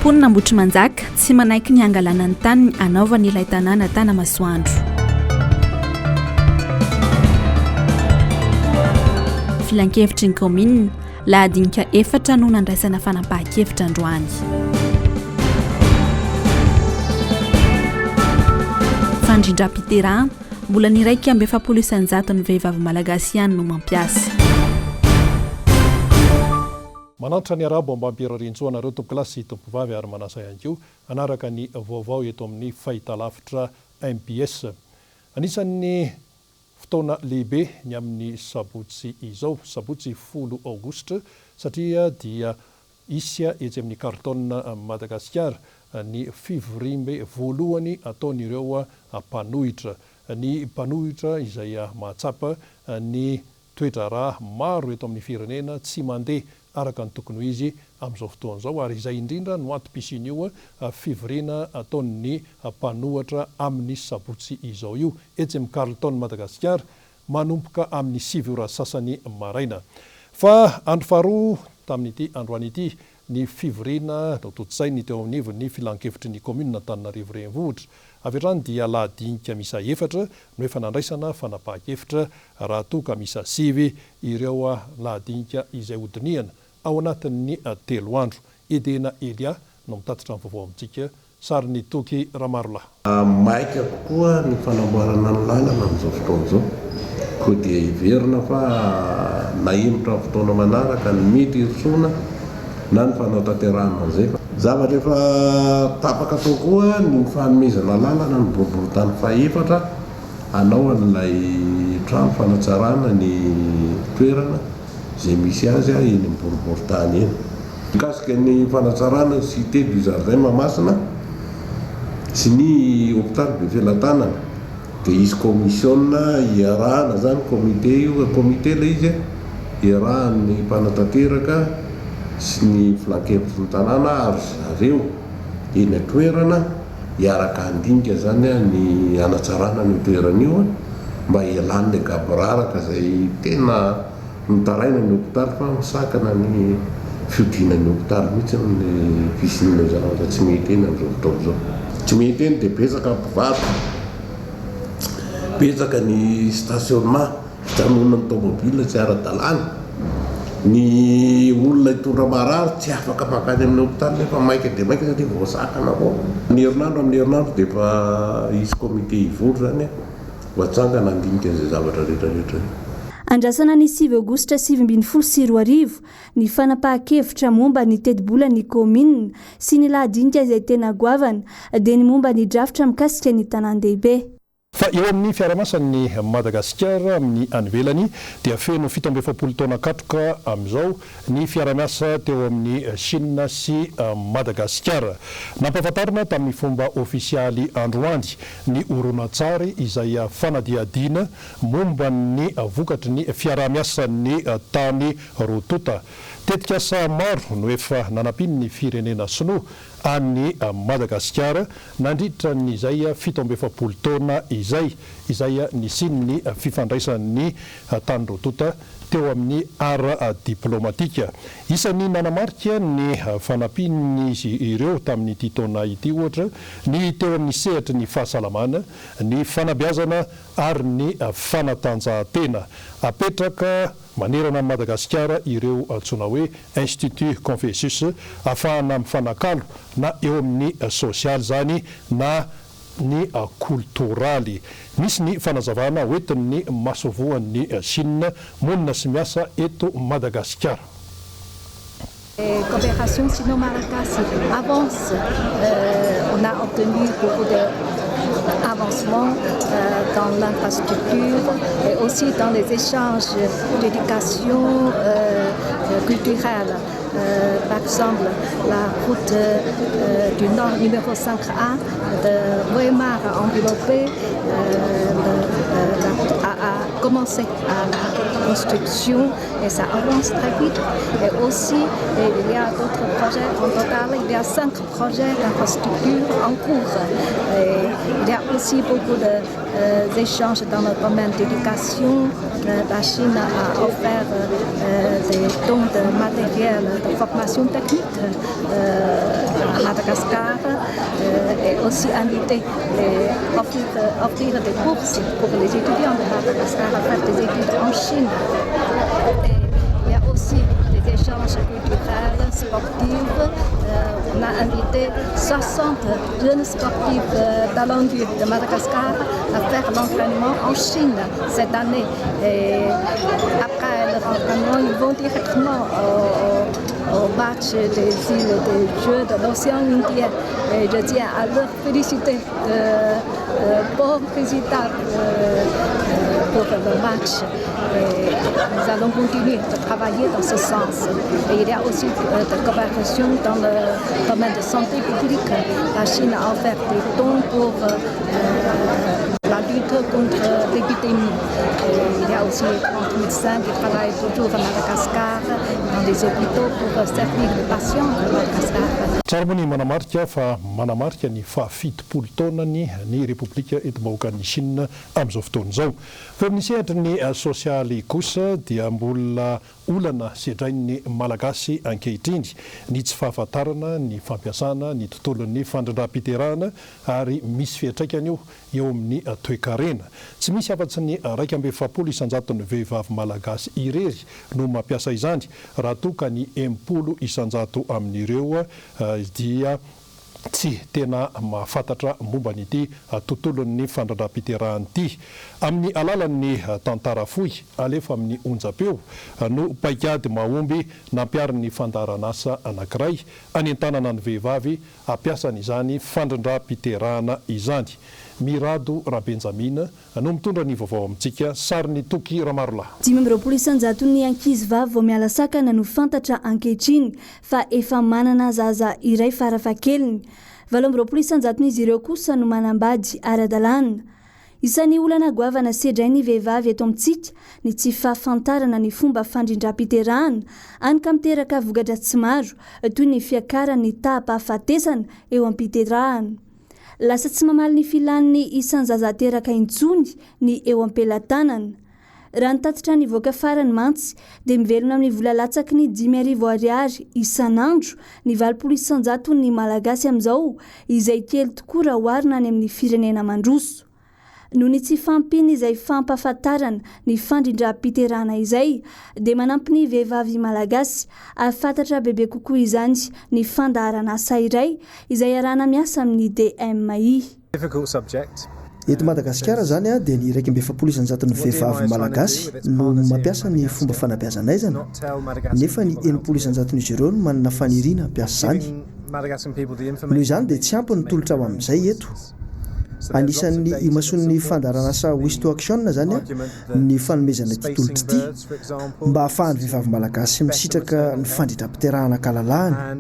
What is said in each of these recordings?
Mponina Ambotry Manjaka tsy manaiky ny angalana ny tany anaovany ilay tanàna Tanamasoandro. Filan-kevitry ny commune lahadinika 4 no nandraisana fanapahan-kevitra androany. Fandrindram-piterahana mbola ny 1,700 ny vehivavy malagasy ihany no mampiasa. Manantra ny arabo ambampiararinsoanareo tompokilasy tompovavy ary manasa ihany koa anaraka ny vaovao eto amin'ny fahitalavitra MPS. Anisan'ny fotoana lehibe ny amin'ny sabotsy izao, sabotsy 10 aogositra, satria dia isya etsy amin'ny kartona Madagasikara ny fivorimbe voalohany ataon'ireo mpanohitra. Ny mpanohitra izay mahatsapa ny toedrarà maro eto amin'ny firenena tsy mandeha araka ny tokony ho izy amin'izao fotoana izao, ary izay indrindra no antom-pisin'io fivoriana ataon'ny mpanohatra amin'ny sabotsy izao io etsy amin'ny kartona Madagasikara manomboka amin'ny 7 ora sasany maraina. Fa andro faharoa tamin'ity androany ity ny fivoriana nototsainy teo amin'ny filan-kevitry ny commune Antananarivo renivohitra. Avy hatrany dia lahadinika misa 4 no efa nandraisana fanapahan-kevitra raha toa ka misa 7 ireo lahadinika izay hodiniana ao anatin'ny 3 andro. Edena Elia no mitatitra ny vaovao amintsika, sary ny Toky Ramarola. Maika kokoa ny fanamboarana ny lalana amin'izao fotoana izao. Koa dia iverina fa nahemotra fotoana manaraka ny mety hirosona na ny fanatanterahana an'izay. Zavatra efa tapaka tao koa ny fanomezana lalana ny boriboritany faha-4 anao an'ilay trano fanatsarana ny toerana izay misy azy eny amin'ny boriboritany eny. Mikasika ny fanatsarana cité du jardin Mahamasina sy ny hôpital Bevelantanana dia isy komisiona iarahana zany komite ilay izy iarahan'ny mpanatanteraka sy ny filan-kevitry ny tanàna ary zareo eny toerana iaraka handinika zany ny anatsarana ny toerana io mba ialan'ilay gaboraraka izay tena mitaraina ny hôpital fa misakana ny fiodinan'ny hôpital mihitsy ny fisinina zavatra tsy mety eny amin'izao fotoana izao. Tsy mety eny dia betsaka mpivarotra, betsaka ny stationnement fijanonan'ny tomobile tsy ara-dalàna. Ny olona hitondra marary tsy afaka makany amin'ny hôpital nefa maika dia maika satria voasakana avao. Ny herinandro amin'ny herinandro dia efa isy komite hivory zany voatsangana handinika izay zavatra rehetrarehetra. Andrasana ny 7 aogositra 2024 ny fanapahan-kevitra momba ny teti-bola ny commune sy ny lahadinika izay tena goavana dia ny momba ny drafitra mikasika ny tanan-dehibe. Fa eo amin'ny fiarahamasany Madagasikara amin'ny anivelany dia feno 17 taona katroka amin'izao ny fiarahamiasa teo amin'ny Chine sy Madagasikara. Nampahafantarina tamin'ny fomba ofisialy androany ny horonan-tsary izay fanadihadiana momba ny vokatry ny fiarahamiasan'ny tany rotota. Tetikasa maro no efa nanapiny ny firenena sinoa any Madagasikara nandritra n'izay 17 taona izay nisin'ny fifandraisan'ny tany rotota teo amin'ny ara diplomatika. Isan'ny nanamarika ny fanampian'izy ireo tamin'ity taona ity ohatra ny teo amin'ny sehatra ny fahasalamana, ny fanabeazana ary ny fanatanjahantena. Apetraka manerana Madagasikara ireo antsoina hoe Institut Confucius ahafahana mifanakalo na eo amin'ny sosialy zany na ny kulturaly. Misy ny fanazavana hoentin'ny masovoan'ny Chine monina sy miasa eto Madagasikara. Coopération sino-malagasy avance. On a obtenu beaucoup d'avancements dans l'infrastructure et aussi dans les échanges d'éducation culturelle. Par exemple, la route du Nord numéro 5A de Weimar a enveloppé la route AA commencé à la construction et ça avance très vite. Et aussi, il y a d'autres projets. En total, il y a 5 projets d'infrastructure en cours. Et il y a aussi beaucoup d'échanges dans le domaine d'éducation. La Chine a offert des dons de matériel de formation technique à Madagascar et aussi invité offrir des bourses pour les étudiants de Madagascar à faire des études en Chine. Et il y a aussi des échanges culturels, sportifs. On a invité 60 jeunes sportifs talentueux de Madagascar à faire l'entraînement en Chine cette année. Et après l'entraînement, ils vont directement au match des îles des Jeux de l'océan Indien. Et je tiens à leur féliciter bon résultat pour le match. Et nous allons continuer de travailler dans ce sens. Et il y a aussi de coopération dans le domaine de santé publique. La Chine a offert des dons pour la lutte contre l'épidémie. Il y a aussi 30 médecins qui travaillent toujours à Madagascar, dans des hôpitaux pour servir les patients de Madagascar. Tsarmony manamarika fa manamarika ny fahafitopolo taonany ny Repoblika Eto-Mahokany Chine amin'izao fotoana izao. Fa amin'ny sehatra ny sosialy kosa dia mbola olana sedrain'ny malagasy ankehitriny ny tsy fahafantarana ny fampiasana ny tontolon'ny fandrindram-piterahana ary misy fiantraikany eo amin'ny toe-karena. Tsy misy afa-tsy ny 2.7 isanjaton'ny vehivavy malagasy irery no mampiasa izany raha toa ka ny 80 isanjato amin'ireo dia tsy tena mahafantatra momba n'ity tontolon'ny fandrindram-piterahany ity. Amin'ny alalan'ny tantara fohy alefa amin'ny onjam-peo no paikady mahomby nampiarin'ny fandaharan'asa anankiray anentanana ny vehivavy ampiasan'izany fandrindram-piterahana izany. Mirado Rabenjamina no mitondra ny vaovao amintsika sariny Toky Ramarola. 20 isanjato ny ankizy vavy vao miala sakana no fantatra ankehitriny fa efa manana zaza iray farafahakeliny. 20 isanjaton'izy ireo kosa no manambady ara-dalàna. Isan'ny olana goavana sedrainy vehivavy eto amintsika ny tsy fahafantarana ny fomba fandrindram-piterahana anka miteraka vokatra tsy maro toy ny fiakaran'ny taham-pahafatesana eo am-piterahana. Lasa tsy mamaly ny filan'ny isan-jaza teraka intsony ny eo am-pelatanana. Raha nitatitra ny voaka farany mantsy dia mivelona amin'ny vola latsaky ny 5,000 ariary isan'andro ny 20 isanjato ny malagasy amin'izao izay kely tokoa raha oharina any amin'ny firenena mandroso. Noho ny tsy fampiny izay fampahafantarana ny fandrindram-piterahana izay dia manampy ny vehivavy malagasy afantatra bebe kokoa izany ny fandaharan'asa iray izay arahana miasa amin'ny DMI. Eto Madagasikara zany dia ny 2.7 isanjaton'ny vehivavy malagasy no mampiasa ny fomba fanabeazanaizana nefa ny 80 isanjaton'izy ireo no manana faniriana hampiasa izany. Noho izany dia tsy ampy ny tolotra ao amin'izay eto. Anisan'ny imason'ny fandaharan'asa Wish to Action zany ny fanomezana ity tolotra ity mba ahafahan'ny vehivavy malagasy misitraka ny fandrindram-piterahana kalalahana.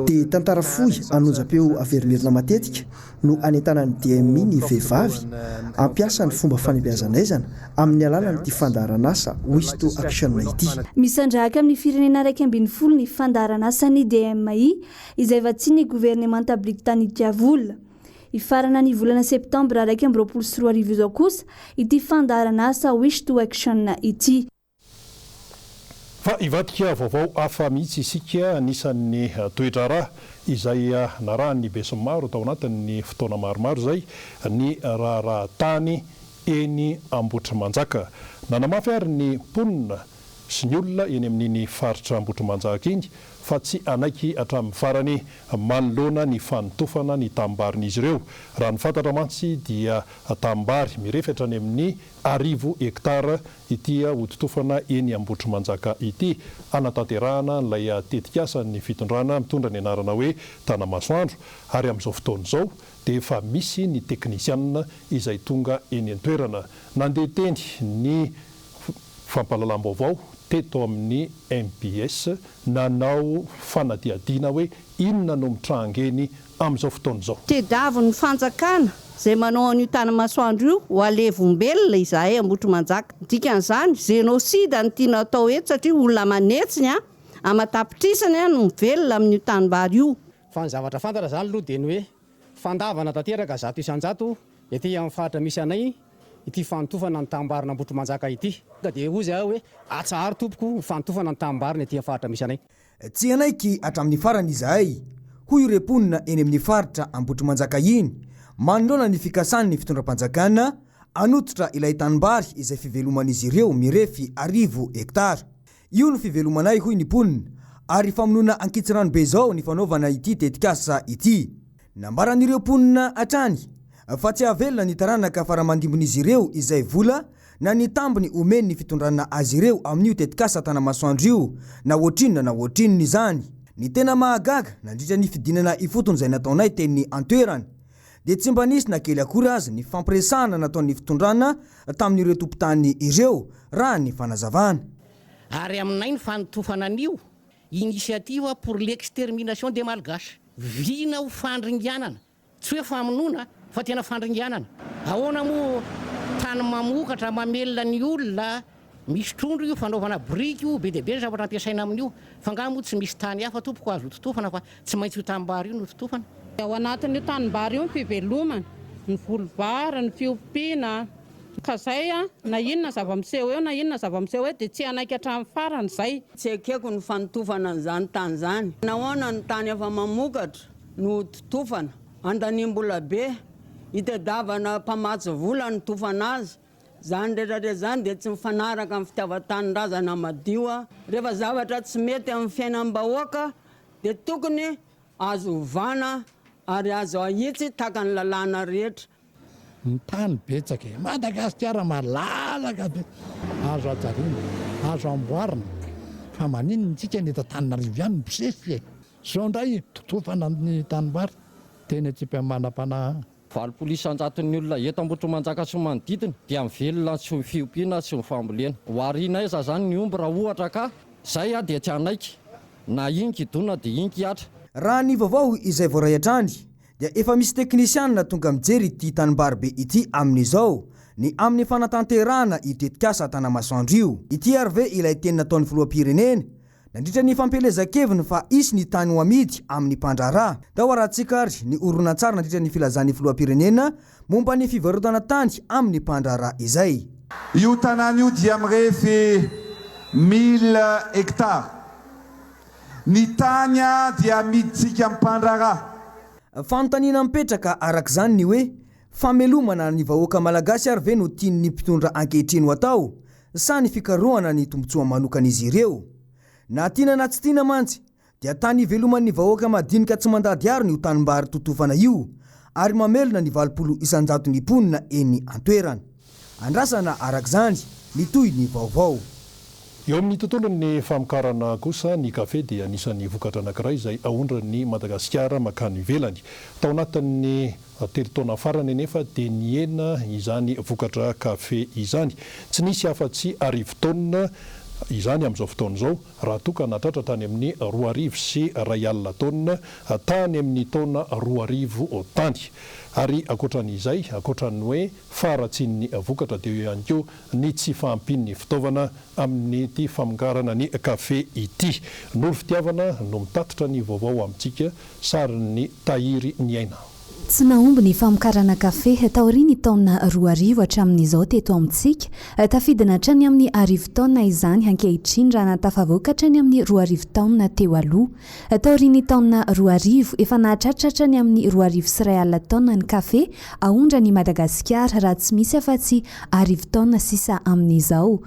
Dia tantara fohy anonjam-peo averimerina matetika no anentanan'ny DMI ny vehivavy ampiasa ny fomba fanabeazanaizana amin'ny alalan'ity fandaharan'asa Wish to Action ity. Misandrahaka amin'ny firenena 2.7 ny fandaharan'asa ny DMI izay vatsiany gouvernemanta Britannia ifarana ny volana septambra 2024 izao kosa ity fandaharan'asa Wish to Action ity. Fa ivadika vaovao hafa mihitsy isika anisan'ny toedrara izay narahany besinimaro tao anatin'ny fotoana maromaro zay ny raharatany eny Ambotrimanjaka. Nanamafy ary ny mponina sy ny olona eny amin'iny faritra Ambotrimanjaka iny fa tsy anaiky hatramin'ny farany manoloana ny fanotofana ny tambarin'izy ireo. Raha ny fantatra mantsy dia tambary mirefatra any amin'ny 1000 hektara ity hoditofana eny Ambotrimanjaka ity anatanterahana ilay tetikasa ny fitondrana mitondra ny anarana hoe Tanamasoandro ary amin'izao fotoana izao dia efa misy ny teknisianina izay tonga eny an-toerana nandeha teny ny fampahalalam-baovao teto amin'ny MPS nanao fanadiadiana hoe inona no mitrangeny amin'izao fotoana izao. Tedavo ny fanjakana zay manao an'io tany masoandro io ho alevombelona izahay Ambotro Manjaka. Dikan'izany génocide ny tiana atao eto satria olona manetsiny amatapitrisany no mivelona amin'io tanimbary io. Fa ny zavatra fantatra zany aloha dia ny hoe fandavana tanteraka zato isan-jato ety amin'ny faritra misy anay ity fanotofana ny tambarina Ambotro Manjaka ity. Dia ozy aho hoe atsahary tompoko fanotofana ny tambarina ety amin'ny faritra misy anay. Tsy anaiky hatramin'ny farany izahay hoy reponina eny amin'ny faritra Ambotro Manjaka iny manoloana ny fikasan'ny fitondram-panjakana anototra ilay tanimbary izay fiveloman'izy ireo mirefy 1000 hektara. Io no fivelomanay hoy ny ponina ary famonona ankitsirano be zao ny fanaovana ity tetikasa ity. Nambaran'ireo ponina atrany fa tsy avelona ny taranaka faramandimbon'izy ireo izay vola na ny tambiny omeny ny fitondrana azy ireo amin'io tetikasa tanamasoandro io na ohatrinona na ohatrinona izany. Ny tena mahagaga nandritra ny fidinana ifotony izay nataonay teny antoerany dia tsy mba nisy na kely akory azy ny fampiresahana nataon'ny fitondrana tamin'ireo tompotany ireo raha ny fanazavana. Ary aminay ny fanotofana an'io initiative pour l'extermination des malgaches. Vina ho fandringianana tsy hoe famonoana fa tena fandringianana. Ahoana moa tany mamokatra mamelona ny olona misy trondro io fanaovana briky io be dia be ny zavatra ampiasaina amin'io fa ngaha moa tsy misy tany hafa tompoko azo totofana fa tsy maintsy io tanimbary io no totofana. Ao anatin'io tanimbary io ny fivelomana ny volobara ny fiompiana ka zay na inona zava-miseho eo na inona zava-miseho eo dia tsy anaiky hatramin'ny farany zay. Tsy akeko ny fanotofana an'izany tany zany. Nahoana ny tany efa mamokatra no totofana andanimbola be itadiavana mpamatsy vola ny tofana azy. Zany rehetrarehetra zany dia tsy mifanaraka amin'ny fitiavan-tanindrazana madio. Rehefa zavatra tsy mety amin'ny fiainam-bahoaka dia tokony azo ovana ary azo ahitsy taka ny lalàna rehetra. Ny tany betsaka Madagasikara malalaka be azo ajariana azo amboarina fa maninona tsika ny eto Antananarivo ihany misesy zao ndray totofana ny tanimbary tena tsy manam-panahy. 20 isan-jaton'ny olona eto Ambotro Manjaka sy manodidina dia mivelona sy ny fiompiana sy ny fambolena. Hoariana iza zany ny omby raha ohatra ka zay dia tsy anaiky na inky dona dia inky atra. Raha ny vaovao izay voaray hatrany dia efa misy teknisianina tonga mijery ity tanimbary be ity amin'izao ny amin'ny fanatanterahana itetikasa tanamasoandro io. Ity ary ve ilay teny nataon'ny filoham-pirenena nandritra ny fampelezan-keviny fa isy ny tany ho amidy amin'ny mpandraharaha. Tao arahantsika ary ny oronan-tsary nandritra ny filazan'ny filoham-pirenena momba ny fivarotana tany amin'ny mpandraharaha izay. Io tanàna io dia mirefy 1000 hektara. Ny tany dia amiditsika amin'ny mpandraharaha. Fanontaniana mipetraka arak'izany ny hoe famelomana ny vahoaka malagasy ary ve no tian'ny mpitondra ankehitriny ho atao sa ny fikarohana ny tombotsoa manokan'izy ireo. Na tiana na tsy tiana mantsy dia tany iveloman'ny vahoaka madinika tsy mandady ary ny ho tanimbary totofana io ary mamelona ny 20 isan-jaton'ny ponina eny antoerana. Andrasana arak'izany mitoy ny vaovao. Eo amin'ny tontolon'ny famokarana kosa ny kafe dia anisan'ny vokatra anankiray izay ahondrany Madagasikara makany ivelany. Tao anatin'ny teritaona farany nefa dia niena izany vokatra kafe izany. Tsy nisy afa-tsy 10 taonina izany amin'izao fotoana izao raha toa ka natratra tany amin'ny 2,000 sy 1,000 taonina tany amin'ny taona 2,000 tany. Ary akoatran'izay akoatran'ny hoe faratsin'ny vokatra dia ihany koa ny tsy fahampin'ny fitaovana amin'ny ity famokarana ny kafe ity. Nolo fitiavana no mitatitra ny vaovao amintsika sarin'ny Tahiry Niaina. Tsy mahomby ny famokarana kafe taoriny taona 2,000 hatramin'izao teto amintsika tafidina hatrany amin'ny 10 taona izany ankehitriny raha natafavoaka hatrany amin'ny 2,000 taona teo aloha. Taoriny taona 2,000 efa nahatratra hatrany amin'ny 2,000 sy 1,000 taona ny kafe ahondra ny Madagasikara raha tsy misy afa-tsy 10 taona sisa amin'izao.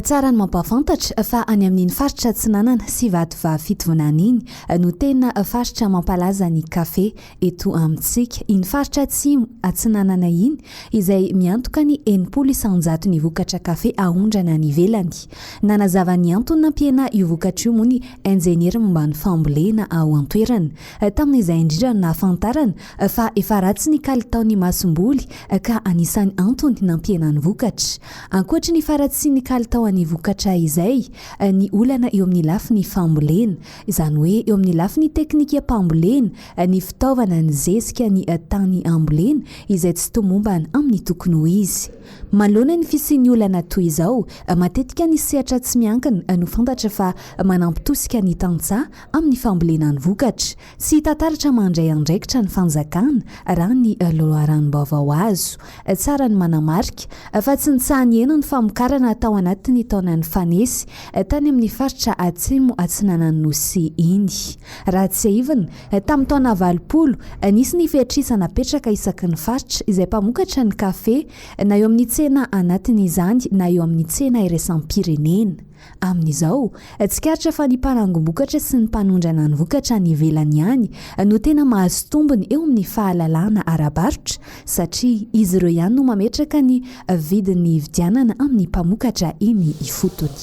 Tsara ny mampafantatra fa any amin'ny faritra Tsinanana sy Vatovava fitovonana iny no tena faritra mampalaza ny kafe eto amintsika iny faritra atsimo atsinanana iny izay miantoka ny 900 ny vokatra kafe aondrana ny velany. Nanazava ny antony nampiana io vokatra io moa ny enjeniera momba ny fambolena ao an-toerana. Tamin'izay indrindra nahafantarana fa efa ratsy ny kalitaon'ny masomboly ka anisan'ny antony nampiana ny vokatra. Ankoatra ny faratsy ny kalitaon'ny vokatra izay, ny olana eo amin'ny lafiny fambolena, izany hoe eo amin'ny lafiny teknika mpambolena, ny fitaovana ny zesika ny tany ambolena izay tsy tomombana amin'ny tokony ho izy. Manoloana ny fisian'ny olana toy izao, matetika ny sehatra tsy miankina no fantatra fa manampitosika ny tantsaha amin'ny fambolena ny vokatra. Tsy tantaratra mandray andraikitra ny fanjakana raha ny loharanom-baovao azo. Tsara ny manamarika fa tsy nitsahany ena ny famokarana tao anatin'ny taonan'ny fanesy tany amin'ny faritra atsimo atsinanan'ny nosy iny. Raha tsy aivana, tamin'ny taona 20 nisy ny fehitrisa napetraka isaky ny faritra izay mpamokatra ny kafe na eo amin'ny tsena anatin'izany na eo amin'ny tsena iraisam-pirenena. Amin'izao, tsikaritra fa ny mpanangom-bokatra sy ny mpanondrana ny vokatra ny ivelany ihany no tena mahazo tombony eo amin'ny fahalalana ara-barotra satria izy ireo ihany no mametraka ny vidin'ny vidianana amin'ny mpamokatra eny ifotony.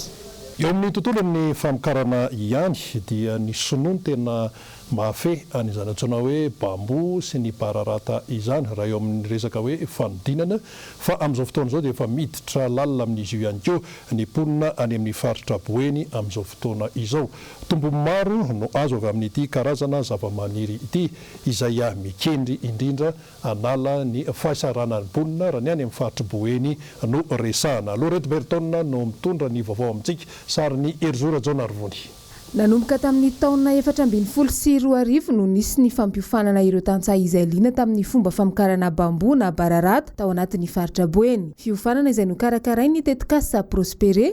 Eo amin'ny tontolon'ny famokarana ihany dia ny sonono tena mahafehy an'izany antsoina hoe bambo sy ny bararata izany raha eo amin'ny resaka hoe fanodinana, fa amin'izao fotoana izao dia efa miditra lalina amin'izy io ihany koa ny mponina any amin'ny faritra Boeny amin'izao fotoana izao. Tombo maro no azo avy amin'ity karazana zavamaniry ity izay mikendry indrindra anala ny fahasaranany mponina raha ny any amin'ny faritra Boeny no resahana. Loret Berton no mitondra ny vaovao amintsika sary ny Erzora Jonarvony. Nanomboka tamin'ny taona 2024 no nisy ny fampiofanana ireo tantsaha izay liana tamin'ny fomba famokarana bambo na bararata tao anatin'ny faritra Boeny. Fiofanana izay nokarakarain'ny tetikasa Prospere,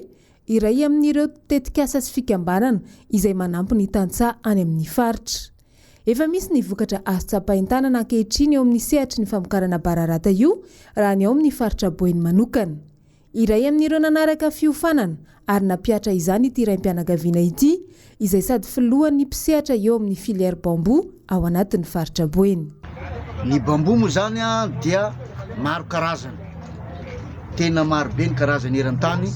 iray amin'ireo tetikasa sy fikambanana izay manampy ny tantsaha any amin'ny faritra. Efa misy ny vokatra azo tsapahin-tanana ankehitriny eo amin'ny sehatry ny famokarana bararata io raha ny ao amin'ny faritra Boeny manokana. Iray amin'ireo nanaraka fiofanana ary napiatra izany ity raim-pianakaviana ity izay sady filohan'ny mpisehatra eo amin'ny filière bambo ao anatin'ny faritra Boeny. Ny bambo moa zany dia maro karazana, tena maro be ny karazany eran-tany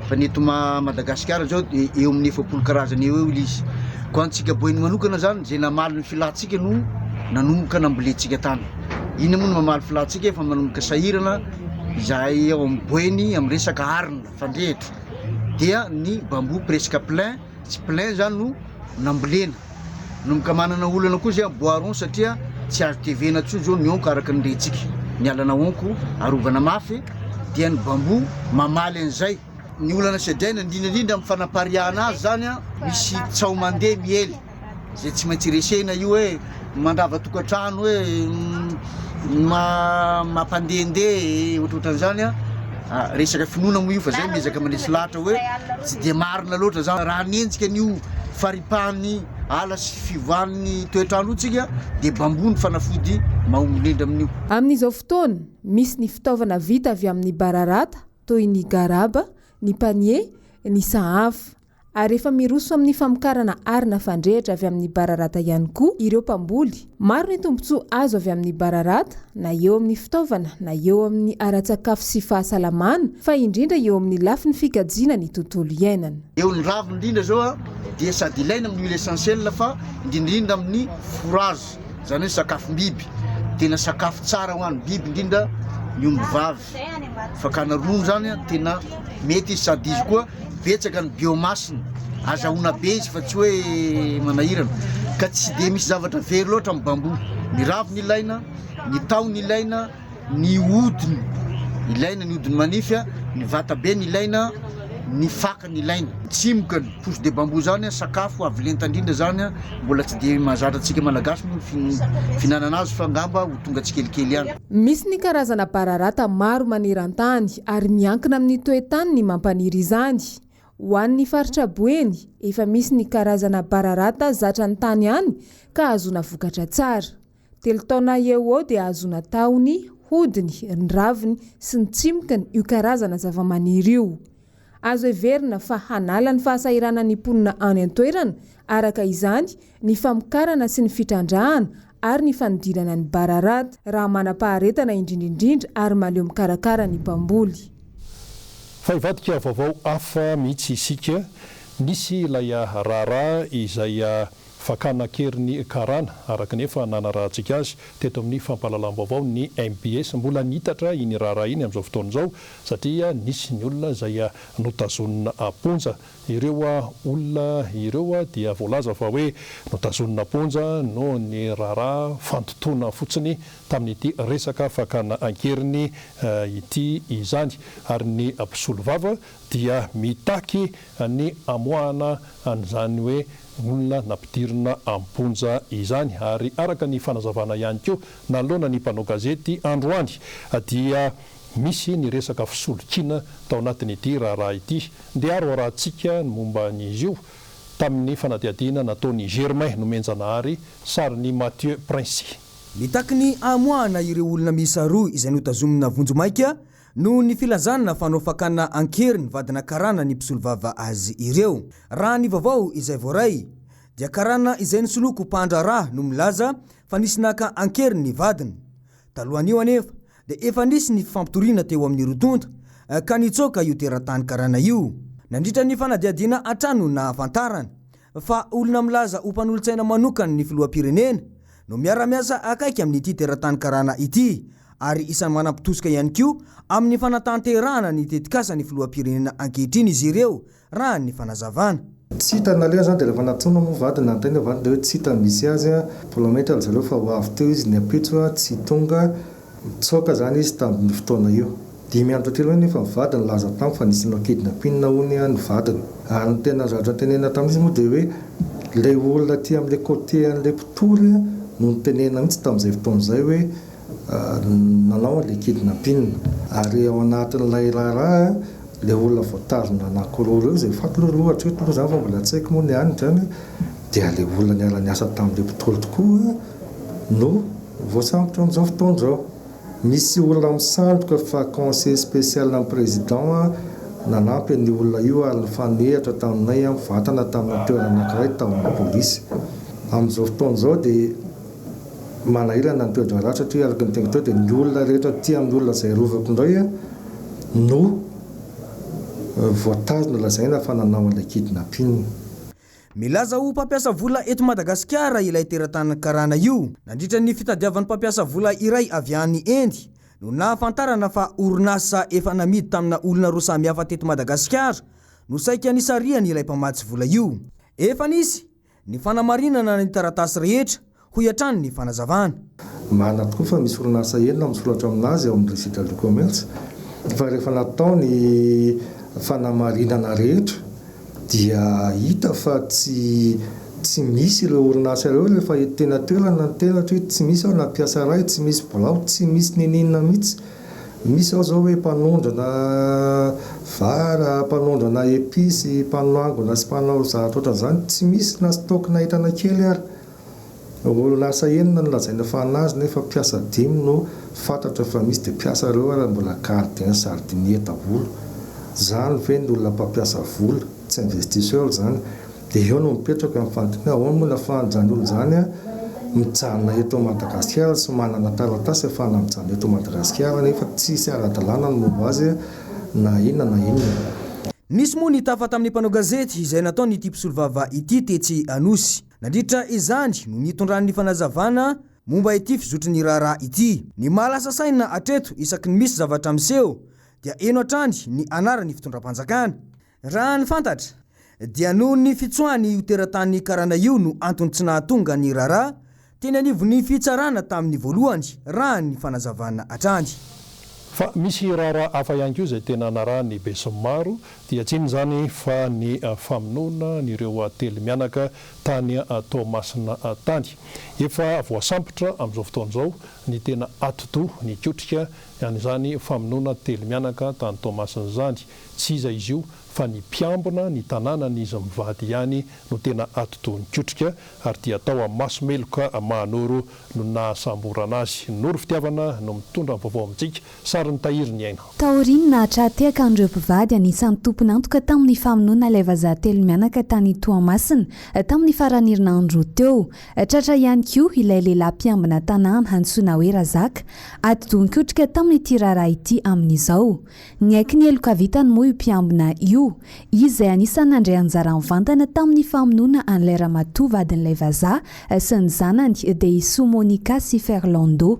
fa ny eto Madagasikara zao eo amin'ny 70 karazany eo izy. Ko antsika Boeny manokana zany zay namaly ny filatsika no nanomboka namboletsika tany. Iny moa no mamaly filatsika efa manomboka sahirana izay ao amin'ny Boeny amin'ny resaka arina fandrehitra dia ny bambo presque plein, tsy plein zany no nambolena. Nomboka manana olana koa zay boiron satria tsy azo tevena tsony zao ny onko araka ny retsika. Ny alana onko arovana mafy dia ny bambo mamaly an'izay. Ny olana sedraina indrindra amin'ny fanapariahana azy zany misy tsao mandeha miely zay tsy maintsy resena io hoe mandrava tokantrano hoe mampandehandeha ohatrohatran'izany resaka finoana moa io fa zay miezaka manesy lahatra hoe tsy dia marina loatra zany raha nenjika n'io faripahany ala sy fivoahan'ny toetrandro tsika dia bambo ny fanafody mahombilindra amin'io. Amin'izao fotoana misy ny fitaovana vita avy amin'ny bararata toy ny garaba, ny panier, ny sahafa. Ary efa miroso amin'ny famokarana arina fandrehitra avy amin'ny bararata ihany koa ireo mpamboly. Maro ny tombontsoa azo avy amin'ny bararata na eo amin'ny fitaovana na eo amin'ny ara-tsakafo sy fahasalamana fa indrindra eo amin'ny lafiny fikajiana ny tontolo iainana. Eo ny raviny indrindra zao dia sady ilaina amin'ny huile essentielle fa indrindra amin'ny fourrage, zany hoe sakafom-biby. Tena sakafo tsara ho an'ny biby indrindra ny omby vavy. Fakana ronono zany tena mety sady izy koa betsaka ny biomasiny azahoana be izy fa tsy hoe manahirana ka tsy dia misy zavatra very loatra amin'ny bambo. Ny raviny ilaina, ny tahony ilaina, ny hodiny ilaina, ny hodiny manify, ny vatabeny ilaina, ny fakany ilaina. Tsimoka ny pousse de bambo zany sakafo avy lenta indrindra zany mbola tsy dia mahazatra antsika malagasy fihinanana azy fa ngamba ho tonga tsikelikely ihany. Misy ny karazana bararata maro maneran-tany ary miankina amin'ny toe-tany ny mampaniry izany. Ho an'ny faritra Boeny efa misy ny karazana bararata zatra ny tany ihany ka azona vokatra tsara. 3 taona eo dia azona tahony, hodiny, ny raviny sy ny tsimokany io karazana zavamaniry io. Azo everina fa hanala ny fahasahirana ny mponina any an-toerana araka izany ny famokarana sy ny fitrandrahana ary ny fanidirana ny bararata raha manam-paharetana indrindraindrindra ary maleo mikarakara ny mpamboly. Fa ivadika vaovao hafa mihitsy isika, nisy ilay raharaha izay fakana keriny karana araka nefa nanarahantsika azy teto amin'ny fampahalalam-baovao ny MPS mbola nitatra iny raharaha iny amin'izao fotoana izao satria nisy ny olona izay notazonina ponja. Ireo olona ireo dia voalaza fa hoe notazonina ponja no ny raharaha fantotoana fotsiny tamin'ity resaka fakana ankeriny ity izany, ary ny mpisolo vava dia mitaky ny amoahana an'izany hoe olona nampidirina amponja izany. Ary araka ny fanazavana ihany koa nalohana ny mpanao gazety androany dia misy ny resaka fisolokina tao anatin'ity raharaha ity. Ndeha aro arahantsika ny momba n'izy io tamin'ny fanadihadiana nataony Germain Nomenjanahary sary ny Mathieu Prince. Mitaky ny amoahana ireo olona miisa roa izay notazomina vonjomaika no ny filazana fanao fakana ankeriny vadina karana ny mpisolo vava azy ireo. Raha ny vaovao izay voaray dia karana izay nisoloko mpandraraha no milaza fa nisy naka ankeriny ny vadiny. Talohan'io anefa dia efa nisy ny fampitoriana teo amin'ny rotonta ka nitsoaka io teratany karana io. Nandritra ny fanadiadiana atrano na afantarana fa olona milaza ho mpanolontsaina manokana ny filoham-pirenena no miara-miasa akaiky amin'ity teratany karana ity, ary isan'ny manampitosoka ihany koa amin'ny fanatanterahana ny tetikasa ny filoham-pirenena ankehitriny izy ireo raha ny fanazavana. Tsy hitana le zany dia rehefa natsoina moa vadina antena vadina dia hoe tsy hita misy azy polometra zareo fa ho avy teo izy ny apitso tsy tonga mitsoaka zany izy tamin'ny fotoana io. 5 andro telo nefa ny vadina laza tamin'ny fa nisy kidnapping hony ny vadina. Ary ny tena zatra tenena tamin'izy moa dia hoe le olona ty amin'le côté an'le mpitory no nitenena mihitsy tamin'izay fotoana izay hoe nanao le kidnapping. Ary ao anatin'ilay raharaha le olona voatarina anankiroa ireo izay fatololohatra hoe toloha zany fa mbola tsy haiko moa ny any zany dia le olona niala niasa tamin'le mpitory tokoa no voasambotra amin'izao fotoana izao. Misy olona misandoka fa conseil spécial amin'ny président nanampy ny olona io ary nifanehatra taminay mivatana tamin'ny toerana anankiray tamin'ny polisy. Amin'izao fotoana izao dia manahirana ny toedrana raha satria araka ny tegna teo dia ny olona rehetra ty amin'ny olona izay rovako indray no voatazona lazaina fa nanao an'ilay kidnapping. Milaza ho mpampiasa vola eto Madagasikara ilay teratany karana io. Nandritra ny fitadiavan'ny mpampiasa vola iray avy any Endy no nahafantarana fa orinasa efa namidy tamina olona roa samy hafa teto Madagasikara no saika nisariany ilay mpamatsy vola io. Efa nisy ny fanamarinana ny taratasy rehetra ho iatrany ny fanazavana. Marina tokoa fa misy orinasa enina misoratra aminazy ao amin'ny registre du commerce fa rehefa natao ny fanamarinana rehetra dia hita fa tsy misy ireo orinasa ireo rehefa tena toerana ny tena hoe tsy misy ao nampiasa ray, tsy misy bolao, tsy misy ninina mihitsy. Misy ao zao hoe mpanondrana vara, mpanondrana episy, mpanangona sy mpanao zavatra ohatran'izany, tsy misy na stokina entana kely ary. Orinasa enina no lazaina fa anazy nefa piasa 5 no fantatra fa misy dia piasa ireo ary mbola gardien sardinier daholo. Zany ve ny olona mpampiasa vola, tsy investisseur zany. Dia eo no mipetraka amin'ny fandiniana ahoana moa nahafahan'izany olona zany mijanona eto Madagasikara sy manana taratasy ahafahana mijanona eto Madagasikara nefa tsisy ara-dalàna no momba azy na inona na inona. Nisy moa ny tafa tamin'ny mpanao gazety izay nataony ity mpisolo vava ity Tetsy Anosy. Nandritra izany no nitondran'ny fanazavana momba ity fizotry ny raharaha ity. Ny mahalasa saina hatreto isaky ny misy zavatra miseho dia eno hatrany ny anaran'ny fitondram-panjakana. Raha ny fantatra dia noho ny fitsoahany io teratany karana io no antony tsy nahatonga ny raharaha teny anivo ny fitsarana tamin'ny voalohany raha ny fanazavana hatrany. Fa misy raharaha hafa ihany koa izay tena narahany besinimaro dia tsy zany fa ny famonoana nireo telo mianaka tany Toamasina tany. Efa voasambotra amin'izao fotoana izao ny tena atoto ny kotrika ihany izany famonoana telo mianaka tany Tomasin'izany tsy iza izy io fa ny mpiambina ny tanàna ny izy mivady ihany no tena atotoany kotrika ary dia atao amin'ny masomeloka mahanoro no nahasamborana azy. Noro fitiavana no mitondra vaovao amintsika sary ny tahiry ny aina. Taorina trateaka an'ireo mpivady anisan'ny tompony antoka tamin'ny famonoana ilay vazaha telo mianaka tany Toamasina tamin'ny faran'herinandro teo. Tratra ihany koa ilay lehilahy mpiambina tanàna antsoina hoe Razaka atotoany kotrika tamin'ny tirara ity amin'izao. Ny aiky ny eloka vitany moa io mpiambina io. Izy izay anisan'ny nandray anjara mivantana tamin'ny famonoana an'ilay ramatoa vadin'ilay vazaha sy ny zanany Deiso Monica sy Ferlando.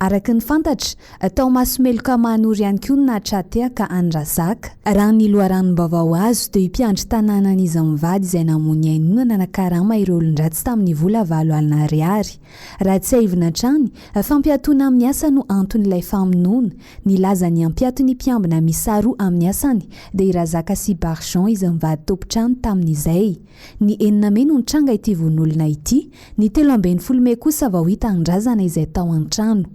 Araka ny fantatra tao masomeloka mahanory ihany koa natrateaka any Razaka. Raha ny loharanom-baovao azo dia mpiandry tanànan'izy mivady izay namony ainona nanakarama ireo olon-dratsy tamin'ny vola 7 alina ariary. Raha tsy haivina trany, fampiatoana amin'ny asa no anton'ilay famonoana. Nilaza ny ampiatony mpiambina miisa 2 amin'ny asany dia i Razaka sy Barjon izy mivady tompontrano tamin'izay. Ny 9 Mey no nitranga ity von'olona ity, ny 13 Mey kosa vao hita an-drazana izay tao an-trano.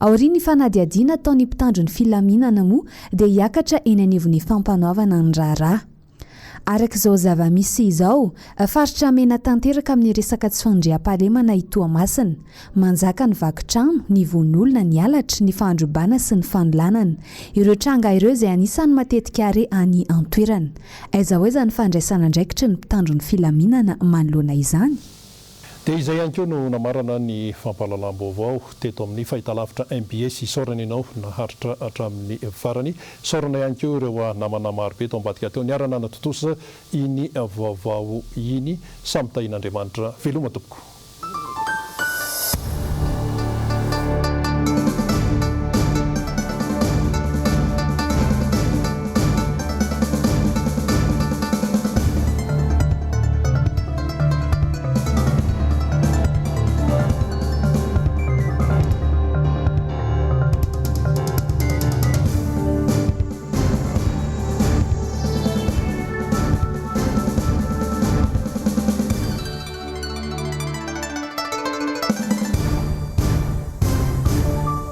Aoriany fanadiadiana ataon'ny mpitandro ny filaminana moa dia hiakatra eny anivon'ny fampanaovana ny raharaha. Araka izao zava-misy izao, faritra mena tanteraka amin'ny resaka tsy fandriam-pahalemana i Toamasina. Manjaka ny vakitrano, ny von'olona, ny halatra, ny fandrobana sy ny fandolanana. Ireo tranga ireo izay anisan'ny matetika are any an-toerana. Aiza ho aiza ny fandraisana andraikitra ny mpitandro ny filaminana manoloana izany. Dia izay ihany koa no namarana ny fampahalalam-baovao teto amin'ny fahitalavitra MBS isaorana ianao naharitra hatramin'ny farany. Isaorana ihany koa ireo namana marobe eto ambadika teo niarana natotosa iny vaovao iny samy tahin'Andriamanitra veloma tompoko.